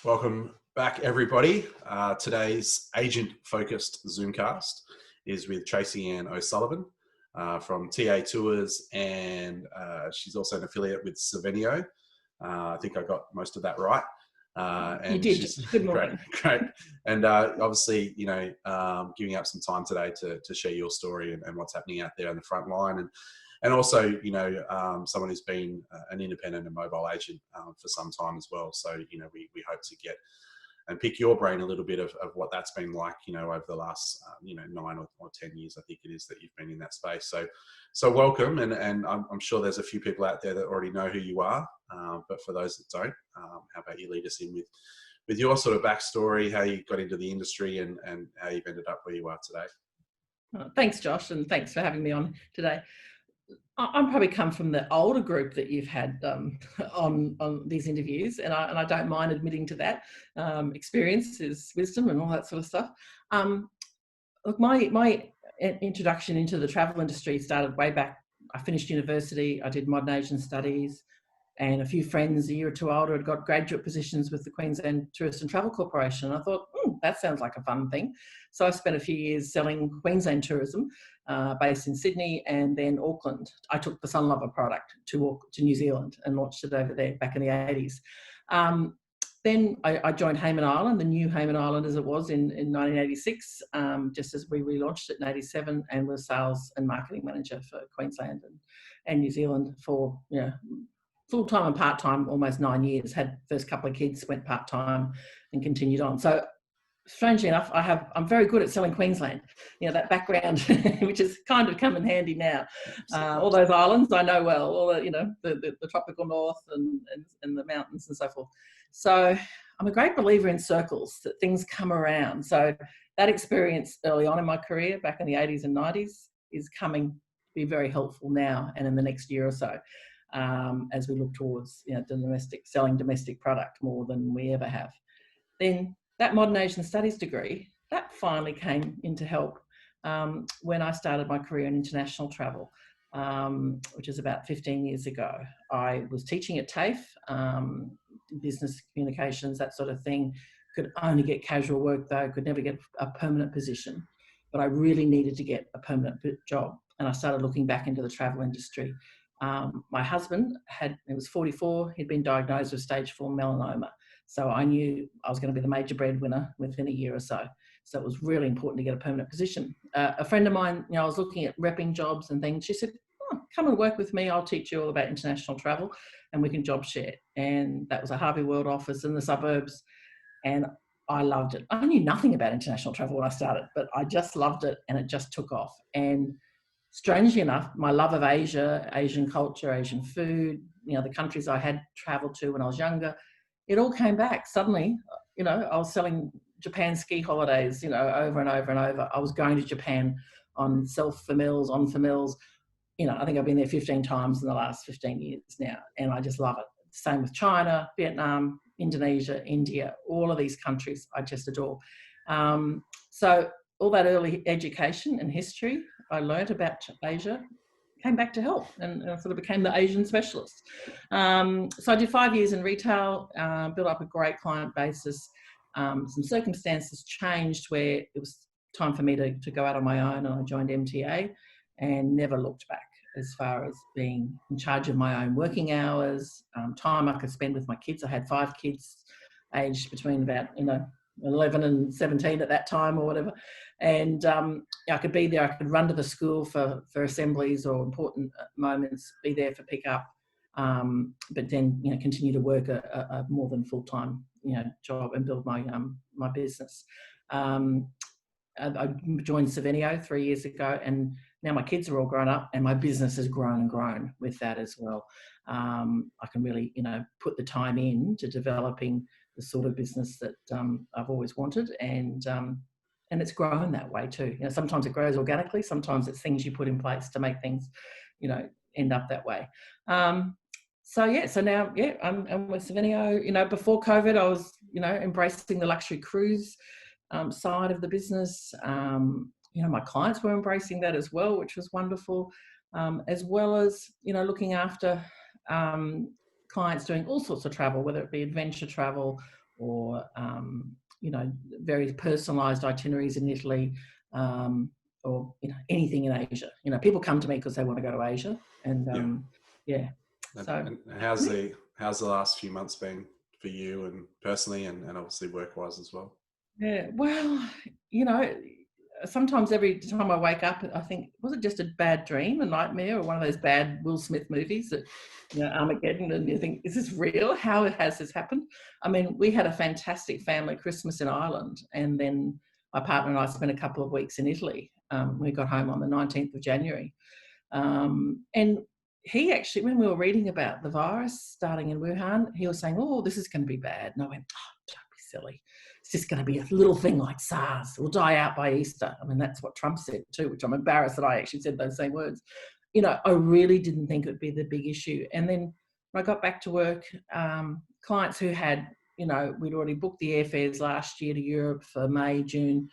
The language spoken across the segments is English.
Welcome back, everybody. Today's agent-focused Zoomcast is with Tracy-Ann O'Sullivan from TA Tours, and she's also an affiliate with Savenio. I think I got most of that right. And you did. She's good morning. Great. And obviously, giving up some time today to share your story and what's happening out there on the front line. And also, someone who's been an independent and mobile agent for some time as well. So, we hope to get and pick your brain a little bit of what that's been like, over the last, 9 or 10 years, I think it is, that you've been in that space. So welcome. And I'm sure there's a few people out there that already know who you are. But for those that don't, how about you lead us in with your sort of backstory, how you got into the industry and how you've ended up where you are today. Thanks, Josh. And thanks for having me on today. I'm probably come from the older group that you've had on these interviews, and I don't mind admitting to that. Experience is wisdom and all that sort of stuff. Look, my introduction into the travel industry started way back. I finished university, I did modern Asian studies, and a few friends a year or two older had got graduate positions with the Queensland Tourist and Travel Corporation. I thought, that sounds like a fun thing. So I spent a few years selling Queensland tourism, based in Sydney and then Auckland. I took the Sun Lover product to New Zealand and launched it over there back in the 80s. Then I joined Hayman Island, the new Hayman Island as it was in 1986, just as we relaunched it in 87, and was sales and marketing manager for Queensland and New Zealand for, full-time and part-time, almost 9 years. Had first couple of kids, went part-time and continued on. So strangely enough, I'm very good at selling Queensland, that background, which has kind of come in handy now. All those islands I know well, all the tropical north and the mountains and so forth. So I'm a great believer in circles, that things come around. So that experience early on in my career, back in the 80s and 90s, is coming to be very helpful now and in the next year or so, as we look towards selling domestic product more than we ever have. Then that modern Asian studies degree, that finally came into help when I started my career in international travel, which is about 15 years ago. I was teaching at TAFE, business communications, that sort of thing. Could only get casual work though, could never get a permanent position. But I really needed to get a permanent job. And I started looking back into the travel industry. My husband he was 44, he'd been diagnosed with stage 4 melanoma. So I knew I was going to be the major breadwinner within a year or so. So it was really important to get a permanent position. A friend of mine, I was looking at repping jobs and things. She said, come and work with me. I'll teach you all about international travel and we can job share. And that was a Harvey World office in the suburbs. And I loved it. I knew nothing about international travel when I started, but I just loved it and it just took off. And strangely enough, my love of Asia, Asian culture, Asian food, the countries I had traveled to when I was younger, it all came back. Suddenly, I was selling Japan ski holidays, over and over and over. I was going to Japan on self-famils, on-famils. I think I've been there 15 times in the last 15 years now, and I just love it. Same with China, Vietnam, Indonesia, India, all of these countries I just adore. So all that early education and history I learned about Asia came back to help, and I sort of became the Asian specialist. So I did 5 years in retail, built up a great client basis. Some circumstances changed where it was time for me to go out on my own, and I joined MTA and never looked back as far as being in charge of my own working hours, time I could spend with my kids. I had 5 kids aged between about, 11 and 17 at that time or whatever. And I could be there, I could run to the school for assemblies or important moments, be there for pick up, but then, continue to work a more than full-time, job and build my my business. I joined Savenio 3 years ago, and now my kids are all grown up and my business has grown and grown with that as well. I can really, put the time in to developing the sort of business that I've always wanted, and it's grown that way too. Sometimes it grows organically, sometimes it's things you put in place to make things, end up that way. So now I'm with Savenio. Before COVID, I was, embracing the luxury cruise side of the business. My clients were embracing that as well, which was wonderful, as well as, looking after clients doing all sorts of travel, whether it be adventure travel or very personalised itineraries in Italy, or anything in Asia. People come to me because they want to go to Asia, and Yeah. So And how's the last few months been for you, and personally, and obviously work-wise as well? yeah, well, you know, sometimes every time I wake up, I think, was it just a bad dream, a nightmare, or one of those bad Will Smith movies that, Armageddon, and you think, is this real? How has this happened? I mean, we had a fantastic family Christmas in Ireland, and then my partner and I spent a couple of weeks in Italy. We got home on the 19th of January. And he actually, when we were reading about the virus starting in Wuhan, he was saying, oh, this is going to be bad. And I went, oh, don't be silly. It's just going to be a little thing like SARS. We'll die out by Easter. I mean, that's what Trump said too, which I'm embarrassed that I actually said those same words. I really didn't think it would be the big issue. And then when I got back to work, clients who had, we'd already booked the airfares last year to Europe for May, June.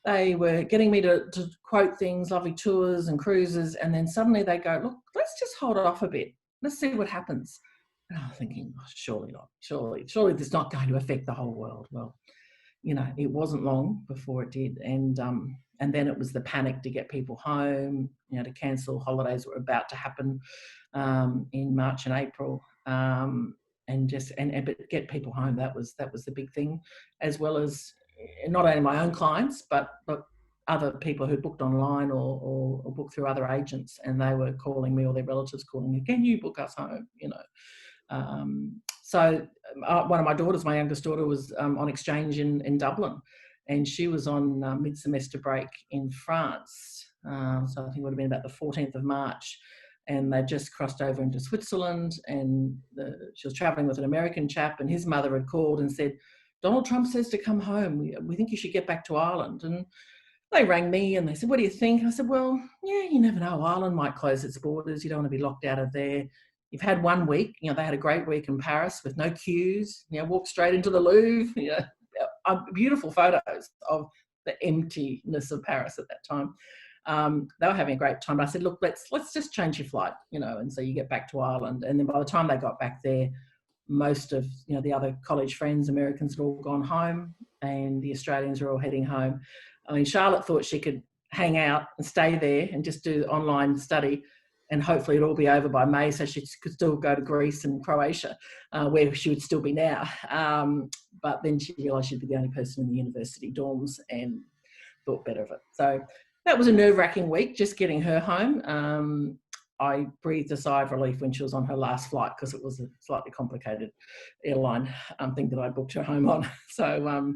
They were getting me to quote things, lovely tours and cruises, and then suddenly they go, look, let's just hold it off a bit. Let's see what happens. And I'm thinking, oh, surely not. Surely this is not going to affect the whole world. Well, it wasn't long before it did. And then it was the panic to get people home, to cancel holidays that were about to happen in March and April. And but get people home. That was the big thing, as well as not only my own clients, but other people who booked online or booked through other agents, and they were calling me, or their relatives calling me, can you book us home? So one of my daughters, my youngest daughter, was on exchange in Dublin, and she was on mid-semester break in France. So I think it would have been about the 14th of March. And they just crossed over into Switzerland, and she was traveling with an American chap, and his mother had called and said, Donald Trump says to come home. We think you should get back to Ireland. And they rang me and they said, what do you think? And I said, well, yeah, you never know. Ireland might close its borders. You don't want to be locked out of there. You've had 1 week. They had a great week in Paris with no queues. Walked straight into the Louvre. Beautiful photos of the emptiness of Paris at that time. They were having a great time. But I said, look, let's just change your flight, and so you get back to Ireland. And then by the time they got back there, most of the other college friends, Americans, had all gone home, and the Australians were all heading home. I mean, Charlotte thought she could hang out and stay there and just do online study, and hopefully it'd all be over by May, so she could still go to Greece and Croatia, where she would still be now. But then she realised she'd be the only person in the university dorms, and thought better of it. So that was a nerve-wracking week, just getting her home. I breathed a sigh of relief when she was on her last flight, because it was a slightly complicated airline thing that I booked her home on. So,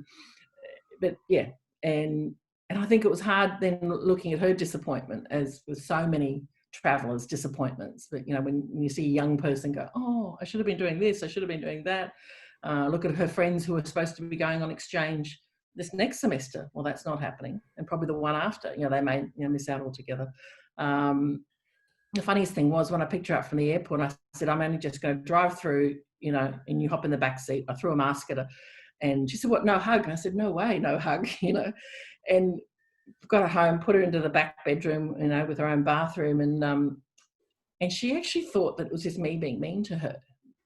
but yeah, and I think it was hard then looking at her disappointment, as with so many travellers' disappointments. But when you see a young person go, oh, I should have been doing this, I should have been doing that. Look at her friends who are supposed to be going on exchange this next semester. Well, that's not happening, and probably the one after. They may miss out altogether. The funniest thing was when I picked her up from the airport, I said, I'm only just going to drive through, and you hop in the back seat. I threw a mask at her, and she said, what, no hug? And I said, no way, no hug, and got her home, put her into the back bedroom, with her own bathroom. And she actually thought that it was just me being mean to her,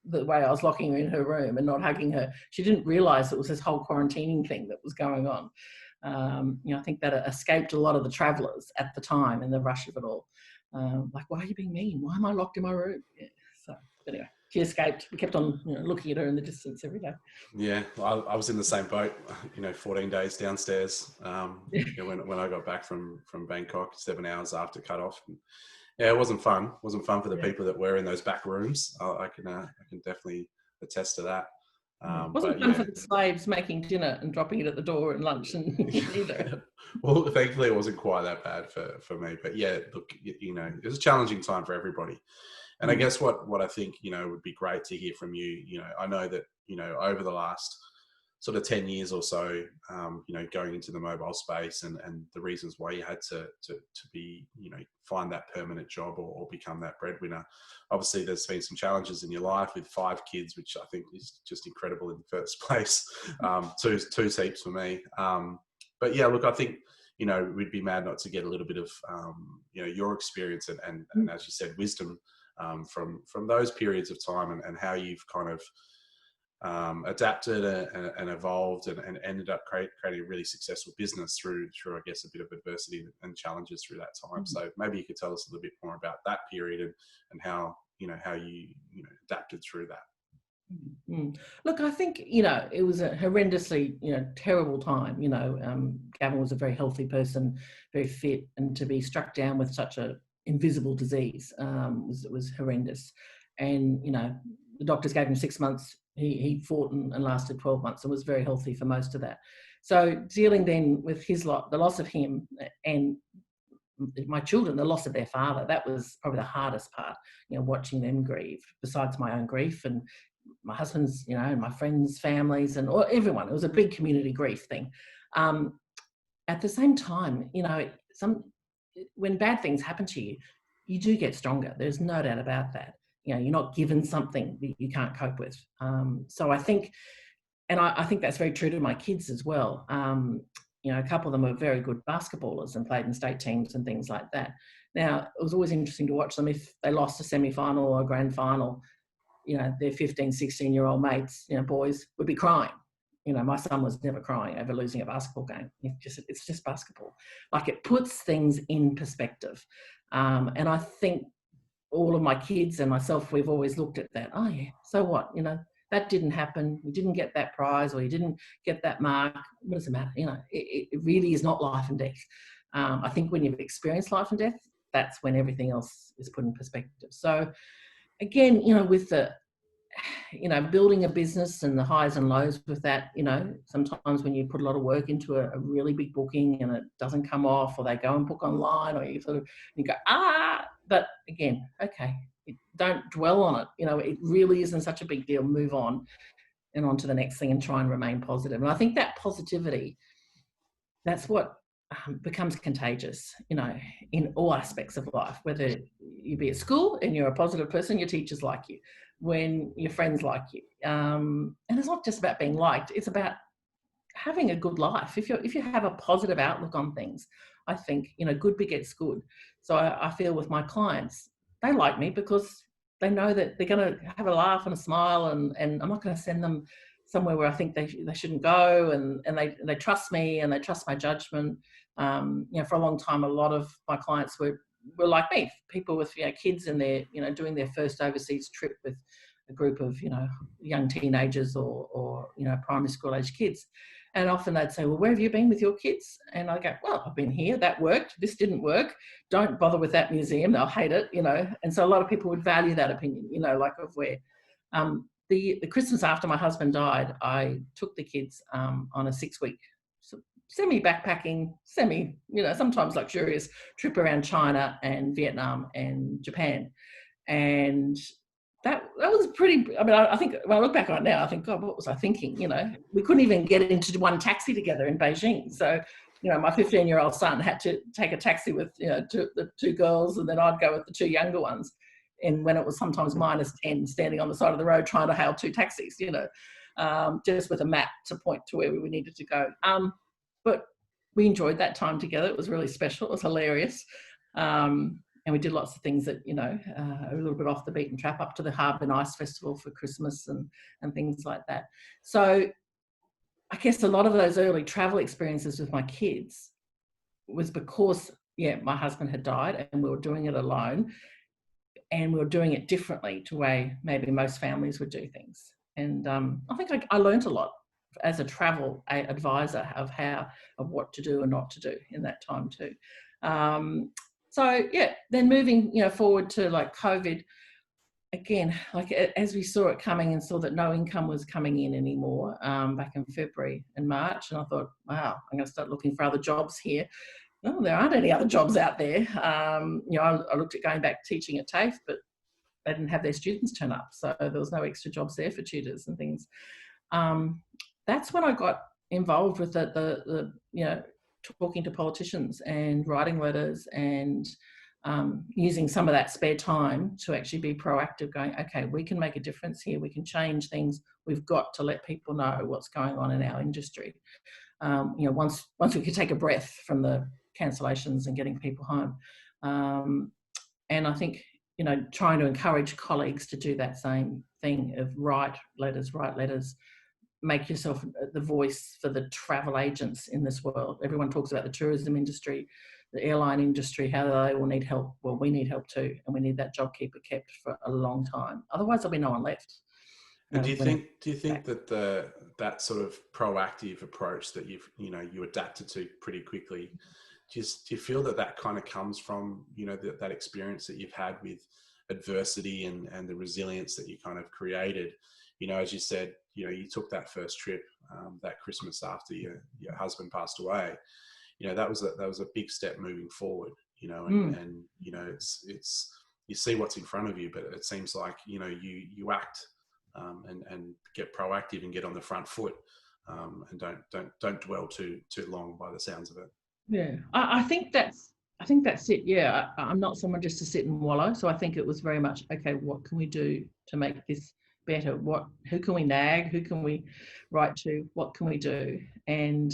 the way I was locking her in her room and not hugging her. She didn't realise it was this whole quarantining thing that was going on. I think that escaped a lot of the travellers at the time in the rush of it all. Like, why are you being mean? Why am I locked in my room? Yeah. So anyway, she escaped. We kept on looking at her in the distance every day. Yeah, I was in the same boat, 14 days downstairs when I got back from Bangkok, 7 hours after cut off. And yeah, it wasn't fun. It wasn't fun for the people that were in those back rooms. I can definitely attest to that. It wasn't fun for the slaves making dinner and dropping it at the door and lunch and either. Well, thankfully it wasn't quite that bad for me. But yeah, look, it was a challenging time for everybody. And I guess what I think, would be great to hear from you, I know that, over the last sort of 10 years or so, going into the mobile space and the reasons why you had to be, find that permanent job or become that breadwinner. Obviously, there's been some challenges in your life with 5 kids, which I think is just incredible in the first place. Two heaps for me. But yeah, look, I think, we'd be mad not to get a little bit of, your experience and as you said, wisdom from those periods of time and how you've kind of adapted and evolved and ended up creating a really successful business through, I guess, a bit of adversity and challenges through that time. So maybe you could tell us a little bit more about that period and how you adapted through that. Mm. Look, I think, it was a horrendously, terrible time. Gavin was a very healthy person, very fit, and to be struck down with such a invisible disease was horrendous. And, the doctors gave him 6 months. He fought and lasted 12 months and was very healthy for most of that. So dealing then with the loss of him, and my children, the loss of their father, that was probably the hardest part, watching them grieve, besides my own grief and my husband's, and my friends' families and everyone. It was a big community grief thing. At the same time, when bad things happen to you, you do get stronger. There's no doubt about that. You're not given something that you can't cope with. So I think, and I think that's very true to my kids as well. A couple of them are very good basketballers and played in state teams and things like that. Now, it was always interesting to watch them if they lost a semi-final or a grand final. Their 15, 16-year-old mates, boys, would be crying. My son was never crying over losing a basketball game. It's just basketball. Like, it puts things in perspective. And I think all of my kids and myself, we've always looked at that. Oh, yeah, so what? That didn't happen. You didn't get that prize, or you didn't get that mark. What does it matter? It really is not life and death. I think when you've experienced life and death, that's when everything else is put in perspective. So, again, with the, building a business and the highs and lows with that, sometimes when you put a lot of work into a really big booking and it doesn't come off, or they go and book online, or you go, but again, okay, don't dwell on it. It really isn't such a big deal. Move on and on to the next thing and try and remain positive. And I think that positivity, that's what becomes contagious, in all aspects of life. Whether you be at school and you're a positive person, your teachers like you, when your friends like you, and it's not just about being liked, it's about having a good life. If you have a positive outlook on things, I think, good begets good. So I feel with my clients, they like me because they know that they're going to have a laugh and a smile, and I'm not going to send them somewhere where I think they shouldn't go, and they trust me and they trust my judgment. For a long time, a lot of my clients were like me, people with kids, and they're doing their first overseas trip with a group of young teenagers or primary school age kids. And often they'd say, well, where have you been with your kids? And I go, well, I've been here. That worked. This didn't work. Don't bother with that museum. They'll hate it, And so a lot of people would value that opinion, like of where. The Christmas after my husband died, I took the kids on a 6-week semi-backpacking, sometimes luxurious trip around China and Vietnam and Japan. And that was pretty, I think when I look back on it now, I think, God, what was I thinking? We couldn't even get into one taxi together in Beijing. So, my 15-year-old son had to take a taxi with, the 2 girls, and then I'd go with the 2 younger ones. And when it was sometimes -10, standing on the side of the road trying to hail 2 taxis, just with a map to point to where we needed to go. But we enjoyed that time together. It was really special. It was hilarious. And we did lots of things that, a little bit off the beaten track, up to the Harbour and Ice Festival for Christmas and things like that. So I guess a lot of those early travel experiences with my kids was because, my husband had died and we were doing it alone, and we were doing it differently to the way maybe most families would do things. And I think I learned a lot as a travel advisor of what to do and not to do in that time too. Then moving, forward to like COVID, again, like as we saw it coming and saw that no income was coming in anymore back in February and March, and I thought, wow, I'm going to start looking for other jobs here. No, there aren't any other jobs out there. I looked at going back teaching at TAFE, but they didn't have their students turn up, so there was no extra jobs there for tutors and things. That's when I got involved with the talking to politicians and writing letters and using some of that spare time to actually be proactive, going, okay, we can make a difference here. We can change things. We've got to let people know what's going on in our industry. Once we could take a breath from the cancellations and getting people home. And I think, trying to encourage colleagues to do that same thing of write letters, make yourself the voice for the travel agents in this world. Everyone talks about the tourism industry, the airline industry, how they all need help. Well, we need help too, and we need that JobKeeper kept for a long time. Otherwise, there'll be no one left. And do you think that that sort of proactive approach that you adapted to pretty quickly, do you feel that kind of comes from that experience that you've had with adversity and the resilience that you kind of created? As you said, you took that first trip that Christmas after your husband passed away. That was a big step moving forward. And it's you see what's in front of you, but it seems like you act and get proactive and get on the front foot, and don't dwell too long by the sounds of it. Yeah, I think that's it. Yeah, I'm not someone just to sit and wallow. So I think it was very much, okay, what can we do to make this better? Who can we nag? Who can we write to? What can we do? And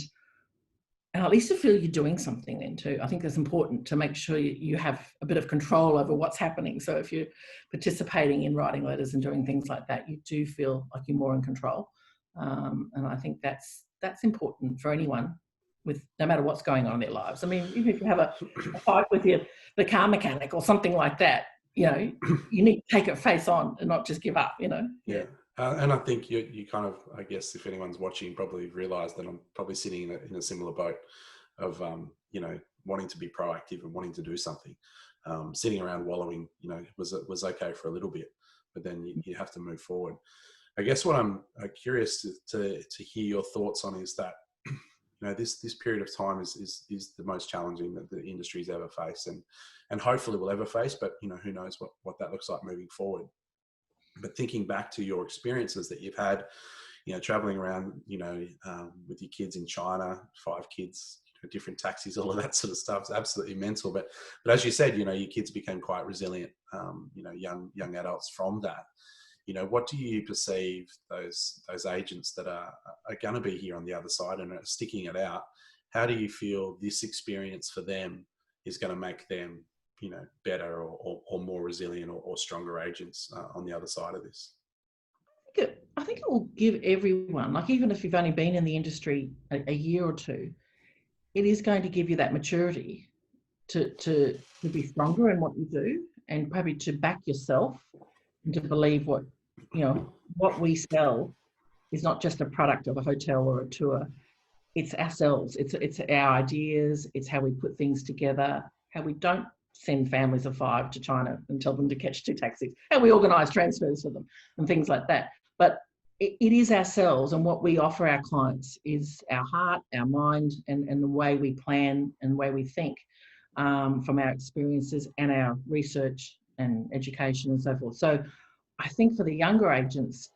at least to feel you're doing something then too. I think it's important to make sure you have a bit of control over what's happening. So if you're participating in writing letters and doing things like that, you do feel like you're more in control. And I think that's important for anyone, with no matter what's going on in their lives. I mean, even if you have a fight with the car mechanic or something like that, you need to take it face on and not just give up. Yeah. And I think you kind of, I guess, if anyone's watching, probably realise that I'm probably sitting in a similar boat of, wanting to be proactive and wanting to do something. Sitting around wallowing, was okay for a little bit, but then you have to move forward. I guess what I'm curious to hear your thoughts on is that, this period of time is the most challenging that the industry's ever faced, and hopefully will ever face. But who knows what that looks like moving forward. But thinking back to your experiences that you've had, traveling around, with your kids in China, 5 kids, different taxis, all of that sort of stuff is absolutely mental. But as you said, your kids became quite resilient, young adults from that. What do you perceive those agents that are going to be here on the other side and are sticking it out? How do you feel this experience for them is going to make them, better or more resilient or stronger agents on the other side of this? I think it will give everyone, like even if you've only been in the industry a year or two, it is going to give you that maturity to be stronger in what you do, and probably to back yourself and to believe what we sell is not just a product of a hotel or a tour. It's ourselves. It's our ideas. It's how we put things together, how we don't send families of 5 to China and tell them to catch 2 taxis, how we organise transfers for them and things like that. But it is ourselves, and what we offer our clients is our heart, our mind, and the way we plan and the way we think, from our experiences and our research and education and so forth. So I think for the younger agents,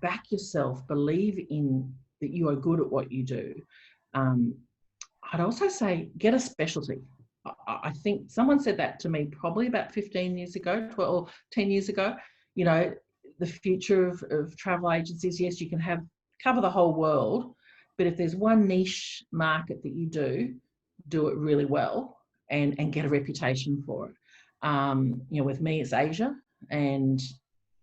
back yourself, believe in that you are good at what you do. I'd also say get a specialty. I think someone said that to me probably about 15 years ago, 12 or 10 years ago. The future of travel agencies, yes, you can cover the whole world, but if there's one niche market that you do it really well and get a reputation for it. With me, it's Asia. And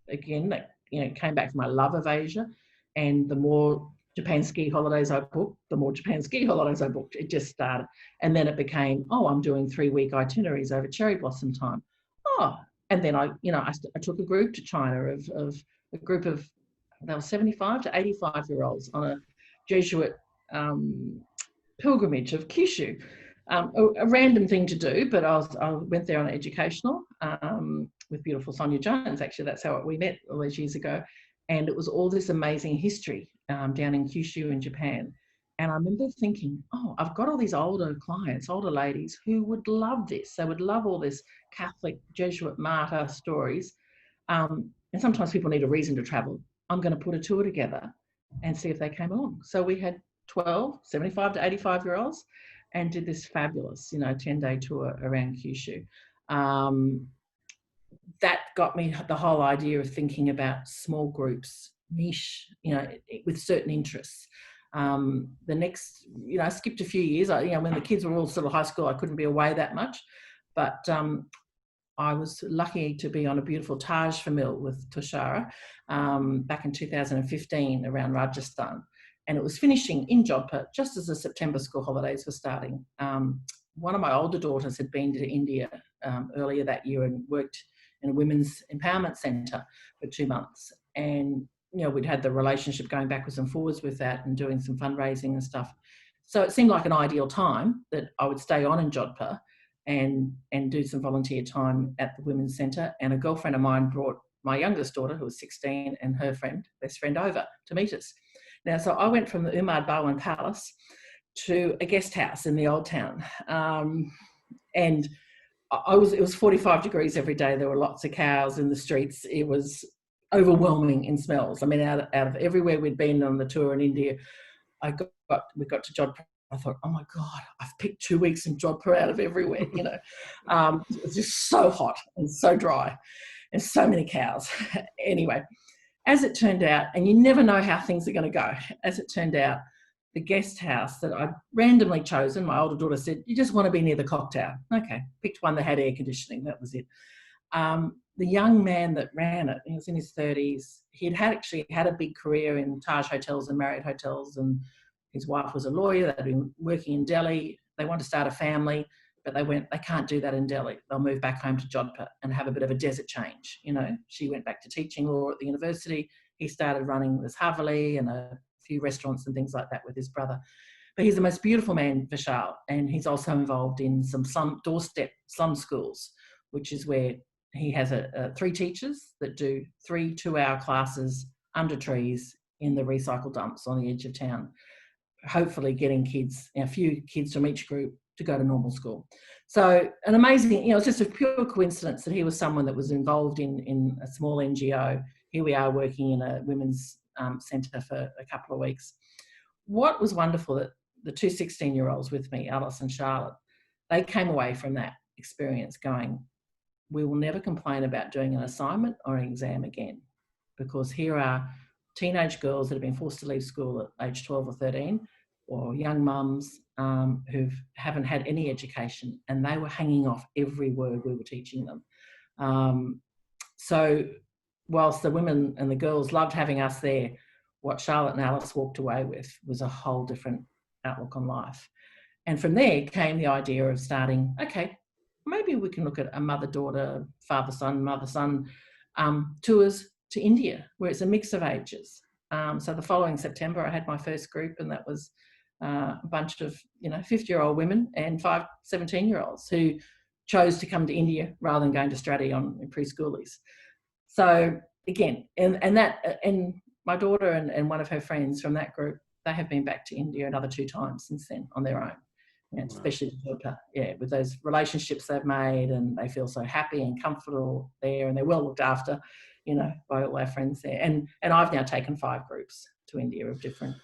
again, came back from my love of Asia, and the more Japan ski holidays I booked, the more Japan ski holidays I booked. It just started. And then it became, I'm doing 3-week itineraries over cherry blossom time. And then I took a group to China of a group of, they were 75 to 85-year-olds on a Jesuit pilgrimage of Kyushu. A random thing to do, but I went there on an educational with beautiful Sonia Jones. Actually, that's how we met all those years ago. And it was all this amazing history down in Kyushu in Japan. And I remember thinking, I've got all these older clients, older ladies who would love this. They would love all this Catholic Jesuit martyr stories. And sometimes people need a reason to travel. I'm going to put a tour together and see if they came along. So we had 12, 75 to 85-year-olds and did this fabulous, 10-day tour around Kyushu. That got me the whole idea of thinking about small groups, niche, with certain interests. The next, I skipped a few years. When the kids were all sort of high school, I couldn't be away that much. But I was lucky to be on a beautiful Taj Famil with Tushara back in 2015 around Rajasthan. And it was finishing in Jodhpur just as the September school holidays were starting. One of my older daughters had been to India earlier that year and worked in a women's empowerment centre for 2 months. And, you know, we'd had the relationship going backwards and forwards with that and doing some fundraising and stuff. So it seemed like an ideal time that I would stay on in Jodhpur and do some volunteer time at the women's centre. And a girlfriend of mine brought my youngest daughter, who was 16, and her best friend over to meet us. Now, so I went from the Umad Bawan Palace to a guest house in the old town. And it was 45 degrees every day. There were lots of cows in the streets. It was overwhelming in smells. I mean, out of everywhere we'd been on the tour in India, we got to Jodhpur. I thought, oh my God, I've picked 2 weeks in Jodhpur out of everywhere, you know. It was just so hot and so dry and so many cows. Anyway, as it turned out, and you never know how things are going to go, as it turned out, the guest house that I'd randomly chosen, my older daughter said, you just want to be near the cocktail. Okay, picked one that had air conditioning, that was it. The young man that ran it, he was in his 30s, he'd actually had a big career in Taj hotels and Marriott hotels, and his wife was a lawyer. They'd been working in Delhi. They wanted to start a family, but they can't do that in Delhi. They'll move back home to Jodhpur and have a bit of a desert change. You know, she went back to teaching law at the university. He started running this Haveli and a few restaurants and things like that with his brother. But he's the most beautiful man, Vishal, and he's also involved in some doorstep slum schools, which is where he has 3 teachers that do 3 2-hour classes under trees in the recycle dumps on the edge of town, hopefully getting a few kids from each group to go to normal school. So an amazing, you know, it's just a pure coincidence that he was someone that was involved in a small NGO. Here we are working in a women's centre for a couple of weeks. What was wonderful that the 2 16-year-olds with me, Alice and Charlotte, they came away from that experience going, we will never complain about doing an assignment or an exam again, because here are teenage girls that have been forced to leave school at age 12 or 13, or young mums who haven't had any education, and they were hanging off every word we were teaching them. So whilst the women and the girls loved having us there, what Charlotte and Alice walked away with was a whole different outlook on life. And from there came the idea of starting, okay, maybe we can look at a mother-daughter, father-son, mother-son tours to India, where it's a mix of ages. So the following September, I had my first group, and that was a bunch of 50-year-old women and 5 17-year-olds who chose to come to India rather than going to Straddie on preschoolies. So again, and my daughter and one of her friends from that group, they have been back to India another 2 times since then on their own. And especially with those relationships they've made, and they feel so happy and comfortable there, and they're well looked after, by all our friends there. And I've now taken 5 groups to India of different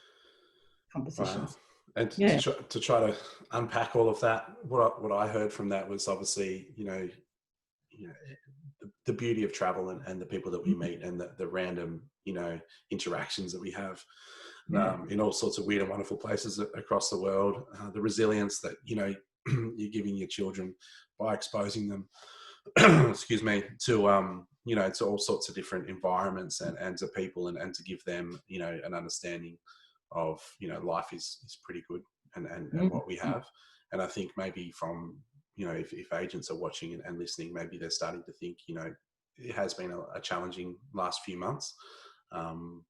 compositions. Wow. And to try to unpack all of that, what I heard from that was obviously, the beauty of travel and the people that we meet, and the random, interactions that we have in all sorts of weird and wonderful places across the world. The resilience that, you're giving your children by exposing them, excuse me, to, to all sorts of different environments and to people, and to give them, an understanding of, life is pretty good and what we have. And I think maybe from, if agents are watching and listening, maybe they're starting to think, it has been a challenging last few months,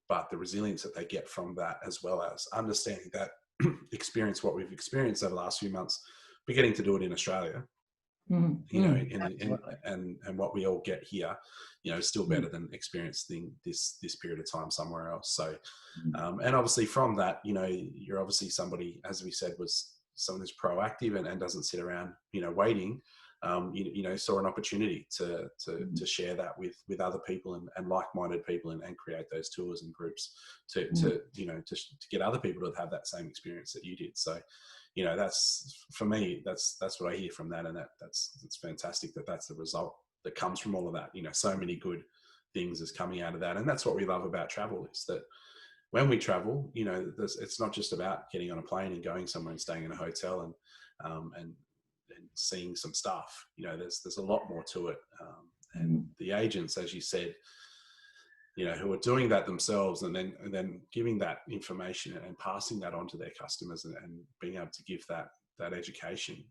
but the resilience that they get from that, as well as understanding that experience, what we've experienced over the last few months, but getting to do it in Australia, and what we all get here, is still better than experiencing this period of time somewhere else. So, and obviously from that, you're obviously somebody, as we said, was someone who's proactive and doesn't sit around, waiting. Saw an opportunity to share that with other people and like-minded people, and create those tours and groups to get other people to have that same experience that you did. So, that's, for me, that's what I hear from that, and it's fantastic that's the result that comes from all of that. So many good things is coming out of that, and that's what we love about travel, is that when we travel, it's not just about getting on a plane and going somewhere and staying in a hotel and seeing some stuff. There's a lot more to it. And the agents, as you said, who are doing that themselves and then giving that information and passing that on to their customers and being able to give that education,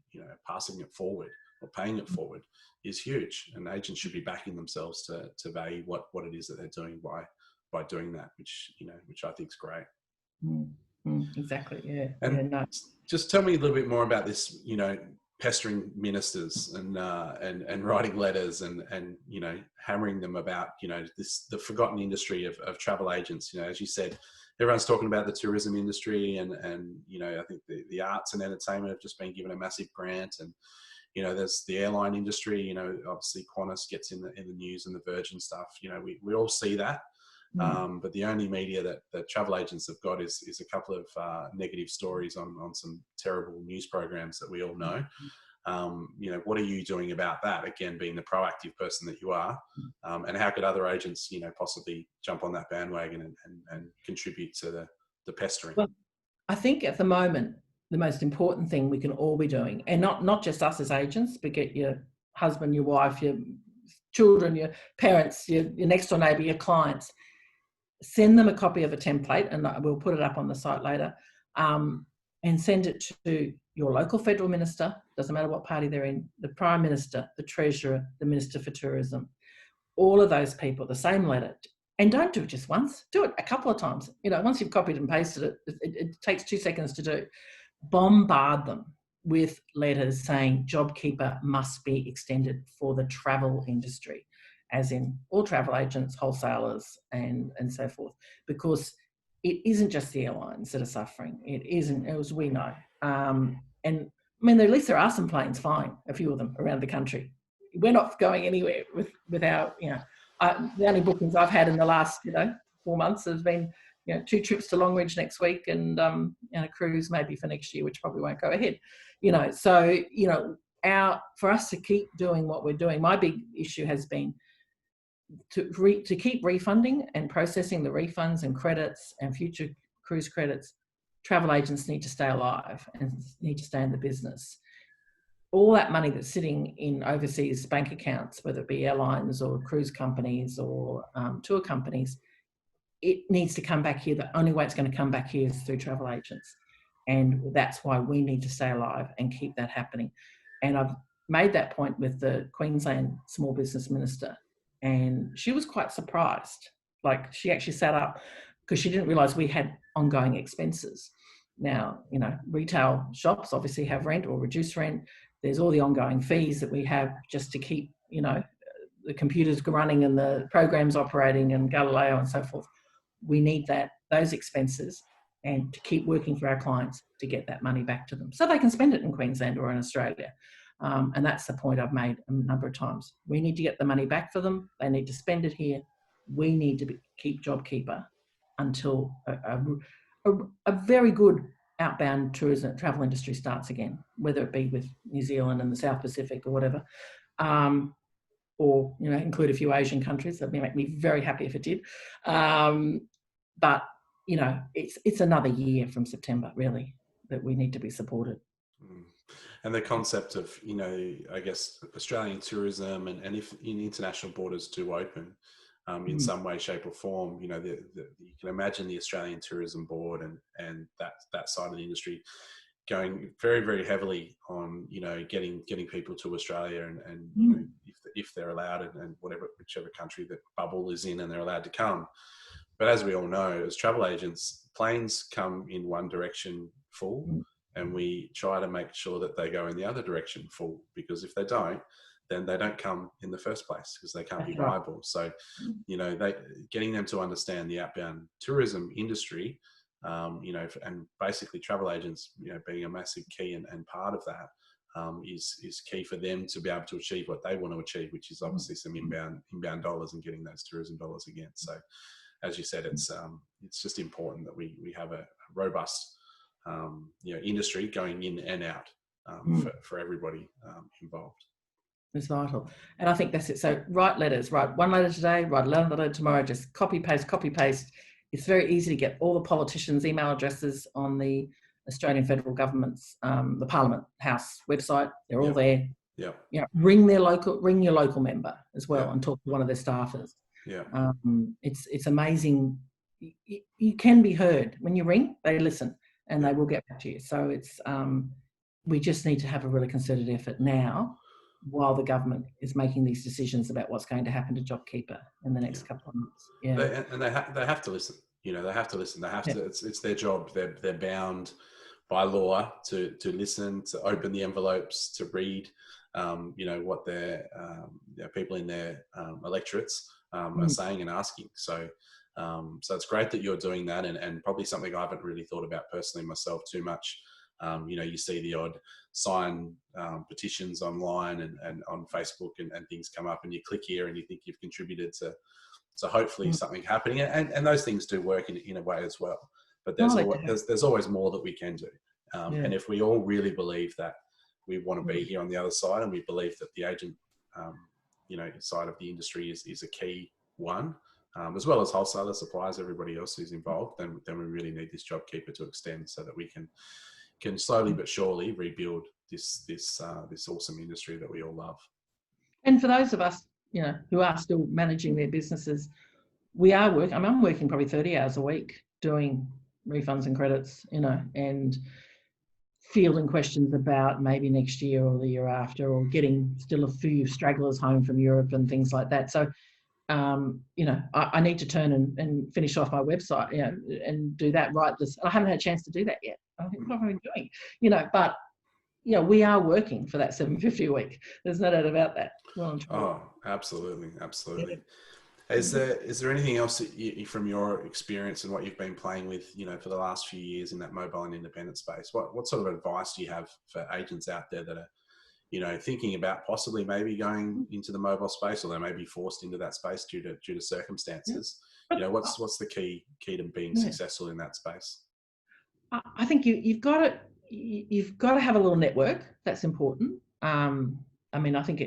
passing it forward or paying it forward is huge. And agents should be backing themselves to value what it is that they're doing by doing that, which I think is great. Exactly. Yeah. And just tell me a little bit more about this, pestering ministers and writing letters and hammering them about the forgotten industry of travel agents. As you said, everyone's talking about the tourism industry and I think the arts and entertainment have just been given a massive grant, and there's the airline industry. Obviously Qantas gets in the news and the Virgin stuff. We all see that. But the only media that travel agents have got is a couple of negative stories on some terrible news programs that we all know. What are you doing about that? Again, being the proactive person that you are, and how could other agents, possibly jump on that bandwagon and contribute to the pestering? Well, I think at the moment, the most important thing we can all be doing, and not just us as agents, but get your husband, your wife, your children, your parents, your next door neighbour, your clients, send them a copy of a template, and we'll put it up on the site later, and send it to your local federal minister, doesn't matter what party they're in, the Prime Minister, the Treasurer, the Minister for Tourism, all of those people, the same letter. And don't do it just once, do it a couple of times. Once you've copied and pasted it, it takes 2 seconds to do. Bombard them with letters saying JobKeeper must be extended for the travel industry, as in all travel agents, wholesalers, and so forth, because it isn't just the airlines that are suffering. It isn't, as we know. And I mean, at least there are some planes flying, a few of them around the country. We're not going anywhere with our, the only bookings I've had in the last, 4 months has been, 2 trips to Longreach next week and a cruise maybe for next year, which probably won't go ahead. So, for us to keep doing what we're doing, my big issue has been to keep refunding and processing the refunds and credits and future cruise credits. Travel agents need to stay alive and need to stay in the business. All that money that's sitting in overseas bank accounts, whether it be airlines or cruise companies or tour companies, it needs to come back here. The only way it's going to come back here is through travel agents. And that's why we need to stay alive and keep that happening. And I've made that point with the Queensland Small Business Minister, and she was quite surprised. Like, she actually sat up because she didn't realise we had ongoing expenses. Now, retail shops obviously have rent or reduced rent. There's all the ongoing fees that we have just to keep, the computers running and the programs operating and Galileo and so forth. We need those expenses and to keep working for our clients to get that money back to them so they can spend it in Queensland or in Australia. And that's the point I've made a number of times. We need to get the money back for them. They need to spend it here. We need to keep JobKeeper until a very good outbound tourism travel industry starts again, whether it be with New Zealand and the South Pacific or whatever, or include a few Asian countries. That would make me very happy if it did. But it's another year from September, really, that we need to be supported. And the concept of, I guess, Australian tourism and if international borders do open in some way, shape or form, you can imagine the Australian Tourism Board and that side of the industry going very, very heavily on, getting people to Australia and if they're allowed and whichever country that bubble is in and they're allowed to come. But as we all know, as travel agents, planes come in one direction full. And we try to make sure that they go in the other direction full, because if they don't, then they don't come in the first place because they can't be viable. So, getting them to understand the outbound tourism industry, and basically travel agents, being a massive key and part of that is key for them to be able to achieve what they want to achieve, which is obviously some inbound dollars and getting those tourism dollars again. So, as you said, it's just important that we have a robust industry going in and out for everybody involved. It's vital. And I think that's it. So write letters, write one letter today, write another letter tomorrow, just copy, paste. It's very easy to get all the politicians' email addresses on the Australian federal government's, the Parliament House website. They're all Yep. there. Yep. You know, ring your local member as well, Yep. and talk to one of their staffers. Yeah. It's amazing. You can be heard when you ring. They listen, and Yeah. they will get back to you. So it's we just need to have a really concerted effort now, while the government is making these decisions about what's going to happen to JobKeeper in the next couple of months. Yeah, They have to listen. You know, they have to listen. They have Yeah. to. It's their job. They're bound by law to listen, to open the envelopes, to read. You know what their people in their electorates are saying and asking. So it's great that you're doing that, and probably something I haven't really thought about personally myself too much. You know, you see the odd sign petitions online and on Facebook and things come up, and you click here and you think you've contributed to hopefully something happening, and those things do work in a way as well. But there's always more that we can do, and if we all really believe that we want to be here on the other side, and we believe that the agent side of the industry is a key one, as well as wholesalers, suppliers, everybody else who's involved, then we really need this JobKeeper to extend so that we can slowly but surely rebuild this awesome industry that we all love. And for those of us, you know, who are still managing their businesses, we are working. I mean, I'm working probably 30 hours a week doing refunds and credits, you know, and fielding questions about maybe next year or the year after, or getting still a few stragglers home from Europe and things like that. So, you know, I need to turn and finish off my website, you know, and do that right. I haven't had a chance to do that yet. I think what have I been doing, you know, but, you know, we are working for that $750 a week. There's no doubt about that. Well, oh, absolutely. Absolutely. Yeah. Is there anything else that you, from your experience and what you've been playing with, you know, for the last few years in that mobile and independent space, what sort of advice do you have for agents out there that are, you know, thinking about possibly maybe going into the mobile space, or they may be forced into that space due to circumstances? You know, what's the key to being successful in that space? I think you've got to have a little network. That's important. I mean, I think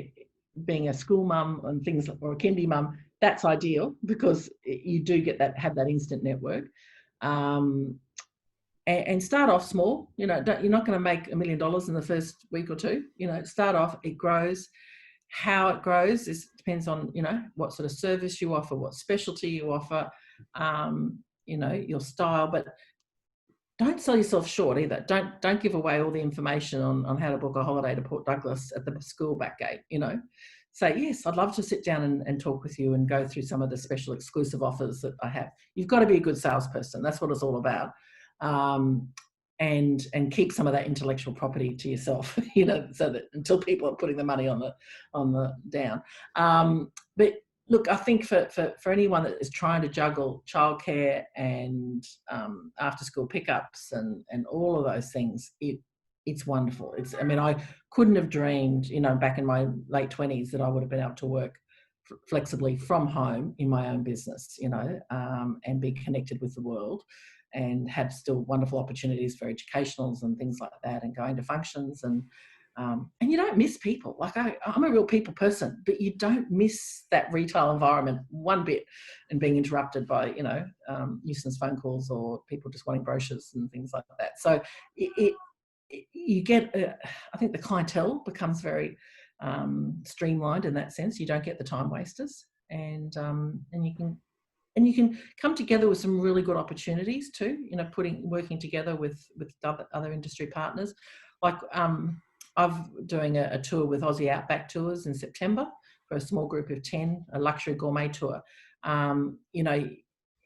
being a school mum and things, or a kindy mum, that's ideal, because you do have that instant network. And start off small. You know, you're not going to make $1 million in the first week or two. You know, start off. It grows. How it grows depends on, you know, what sort of service you offer, what specialty you offer, you know, your style, but don't sell yourself short either. Don't give away all the information on how to book a holiday to Port Douglas at the school back gate, you know. Say, yes, I'd love to sit down and talk with you and go through some of the special exclusive offers that I have. You've got to be a good salesperson. That's what it's all about. And keep some of that intellectual property to yourself, you know, so that until people are putting the money on the down. But look, I think for anyone that is trying to juggle childcare and after school pickups and all of those things, it's wonderful. I mean, I couldn't have dreamed, you know, back in my late 20s that I would have been able to work flexibly from home in my own business, you know, and be connected with the world, and have still wonderful opportunities for educationals and things like that, and going to functions, and you don't miss people. Like I'm a real people person, but you don't miss that retail environment one bit, and being interrupted by, you know, nuisance phone calls or people just wanting brochures and things like that. So you get, I think the clientele becomes very streamlined in that sense. You don't get the time wasters, and you can come together with some really good opportunities too. You know, working together with other industry partners. Like I'm doing a tour with Aussie Outback Tours in September for a small group of 10, a luxury gourmet tour. You know,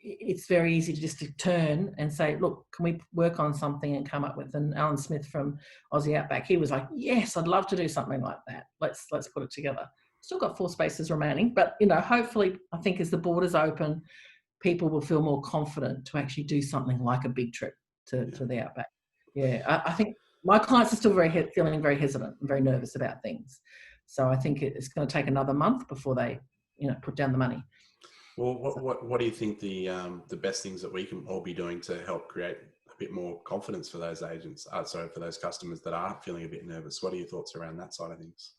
it's very easy to just turn and say, look, can we work on something and come up with? And Alan Smith from Aussie Outback, he was like, yes, I'd love to do something like that. Let's put it together. Still got 4 spaces remaining, but, you know, hopefully, I think as the borders open, people will feel more confident to actually do something like a big trip to the Outback. Yeah, I think my clients are still feeling very hesitant and very nervous about things. So I think it's going to take another month before they, you know, put down the money. Well, what do you think the best things that we can all be doing to help create a bit more confidence for those agents? For those customers that are feeling a bit nervous. What are your thoughts around that side of things?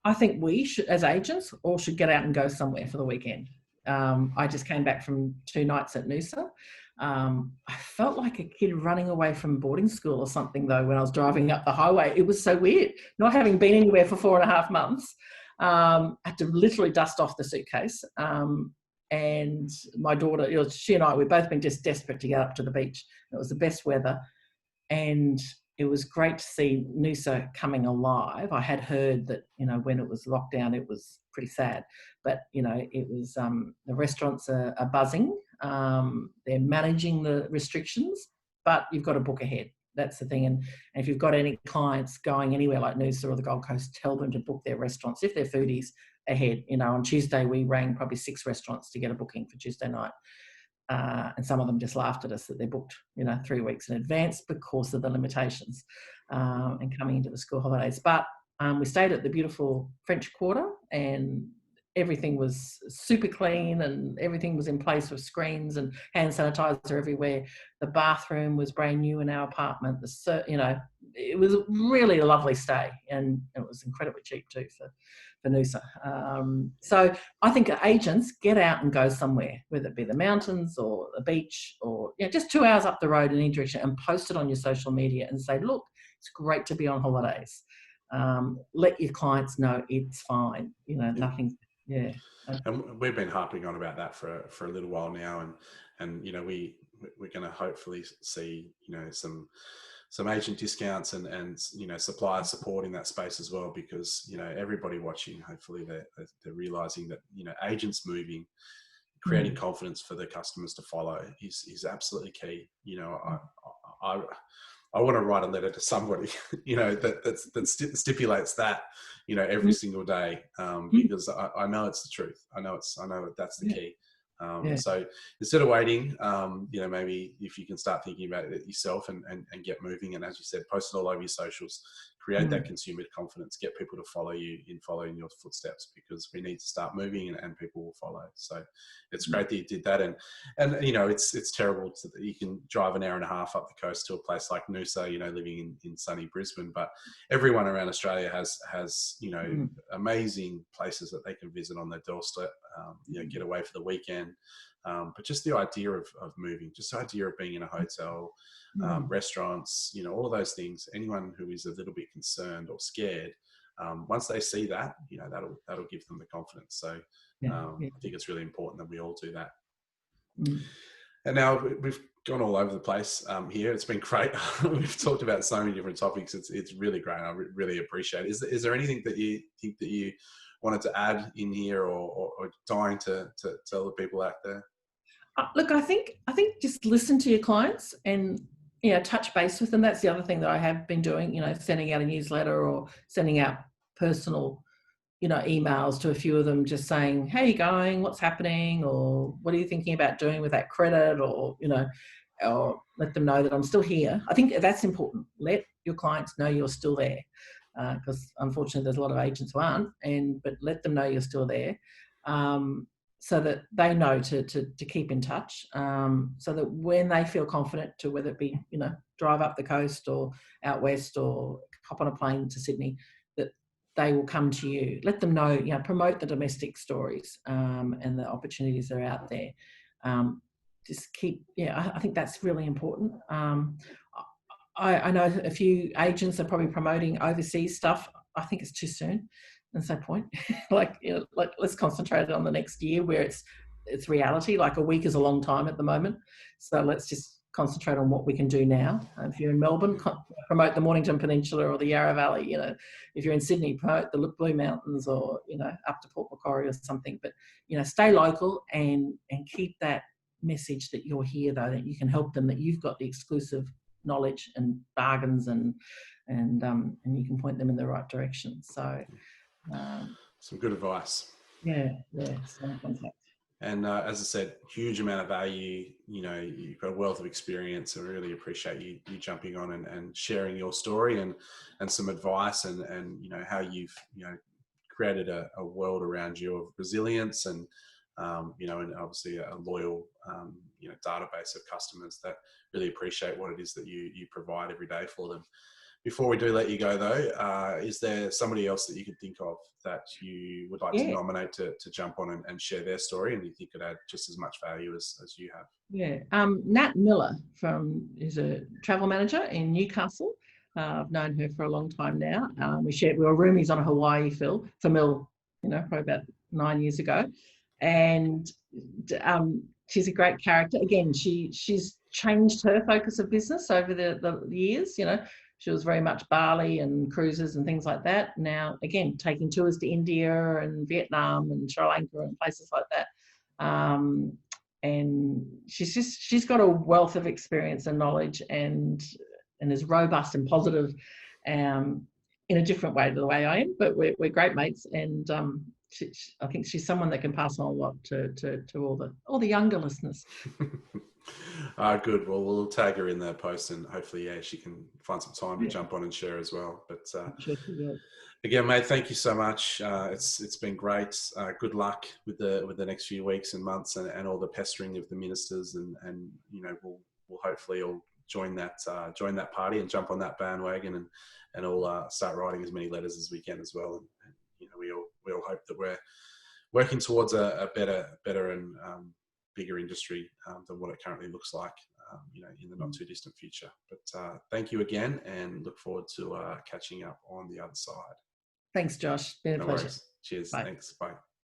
I think we should, as agents, all should get out and go somewhere for the weekend. I just came back from 2 nights at Noosa. I felt like a kid running away from boarding school or something, though, when I was driving up the highway. It was so weird, not having been anywhere for 4.5 months. I had to literally dust off the suitcase. And my daughter, she and I, we'd both been just desperate to get up to the beach. It was the best weather. And it was great to see Noosa coming alive. I had heard that, when it was locked down, it was pretty sad. But, it was, the restaurants are buzzing. They're managing the restrictions, but you've got to book ahead. That's the thing. And if you've got any clients going anywhere like Noosa or the Gold Coast, tell them to book their restaurants, if they're foodies, ahead. On Tuesday, we rang probably 6 restaurants to get a booking for Tuesday night. And some of them just laughed at us that they're booked, 3 weeks in advance because of the limitations and coming into the school holidays. But we stayed at the beautiful French Quarter, and everything was super clean and everything was in place with screens and hand sanitizer everywhere. The bathroom was brand new in our apartment. It was really a lovely stay, and it was incredibly cheap too for Noosa. So I think agents, get out and go somewhere, whether it be the mountains or the beach or just 2 hours up the road in any direction, and post it on your social media and say, look, it's great to be on holidays. Let your clients know it's fine. Nothing. Yeah. And we've been harping on about that for a little while now, and we're going to hopefully see some agent discounts and suppliers supporting that space as well, because everybody watching, hopefully they're realizing that agents moving, creating confidence for the customers to follow is absolutely key. I want to write a letter to somebody, that stipulates that, every single day, because I know it's the truth. I know that's the key. So instead of waiting, maybe if you can start thinking about it yourself and get moving, and as you said, post it all over your socials, create that consumer confidence, get people to follow you in following your footsteps, because we need to start moving and people will follow. So it's great that you did that. And it's terrible that you can drive an hour and a half up the coast to a place like Noosa, living in sunny Brisbane, but everyone around Australia has amazing places that they can visit on their doorstep, get away for the weekend. But just the idea of moving, just the idea of being in a hotel, restaurants, all of those things, anyone who is a little bit concerned or scared, once they see that, that'll give them the confidence. So I think it's really important that we all do that. And now we've gone all over the place here. It's been great. We've talked about so many different topics. It's really great. I really appreciate it. Is there anything that you think that you wanted to add in here or dying to tell the people out there? Look, I think just listen to your clients and touch base with them. That's the other thing that I have been doing. Sending out a newsletter or sending out personal emails to a few of them, just saying, how are you going? What's happening? Or what are you thinking about doing with that credit? Or or let them know that I'm still here. I think that's important. Let your clients know you're still there, because unfortunately there's a lot of agents who aren't. But let them know you're still there. So that they know to keep in touch, so that when they feel confident to, whether it be, drive up the coast or out west or hop on a plane to Sydney, that they will come to you. Let them know, promote the domestic stories and the opportunities that are out there. Just keep, I think that's really important. I know a few agents are probably promoting overseas stuff. I think it's too soon. There's no point. Let's concentrate on the next year where it's reality. Like a week is a long time at the moment. So let's just concentrate on what we can do now. If you're in Melbourne, promote the Mornington Peninsula or the Yarra Valley. If you're in Sydney, promote the Blue Mountains or, up to Port Macquarie or something. But, stay local and keep that message that you're here, though, that you can help them, that you've got the exclusive knowledge and bargains and you can point them in the right direction. So some good advice. So contact. And as I said, huge amount of value. You've got a wealth of experience. I really appreciate you jumping on and sharing your story and some advice and how you've created a world around you of resilience and and obviously a loyal database of customers that really appreciate what it is that you provide every day for them. Before we do let you go, though, is there somebody else that you could think of that you would like to Yeah. nominate to jump on and share their story, and you think could add just as much value as you have? Yeah. Nat Miller is a travel manager in Newcastle. I've known her for a long time now. We were roomies on a Hawaii for Mill, probably about 9 years ago. And she's a great character. Again, she's changed her focus of business over the years. She was very much Bali and cruises and things like that. Now, again, taking tours to India and Vietnam and Sri Lanka and places like that. And she's got a wealth of experience and knowledge and is robust and positive in a different way to the way I am, but we're great mates. And I think she's someone that can pass on a lot to all the younger listeners. Good. Well, we'll tag her in the post, and hopefully, she can find some time to jump on and share as well. But Sure she will. again, mate, thank you so much. It's been great. Good luck with the next few weeks and months, and all the pestering of the ministers, and we'll hopefully all join that party and jump on that bandwagon, and all start writing as many letters as we can as well. And we all hope that we're working towards a better and bigger industry than what it currently looks like, in the not too distant future. But thank you again, and look forward to catching up on the other side. Thanks, Josh. Been a pleasure. Worries. Cheers. Bye. Thanks. Bye.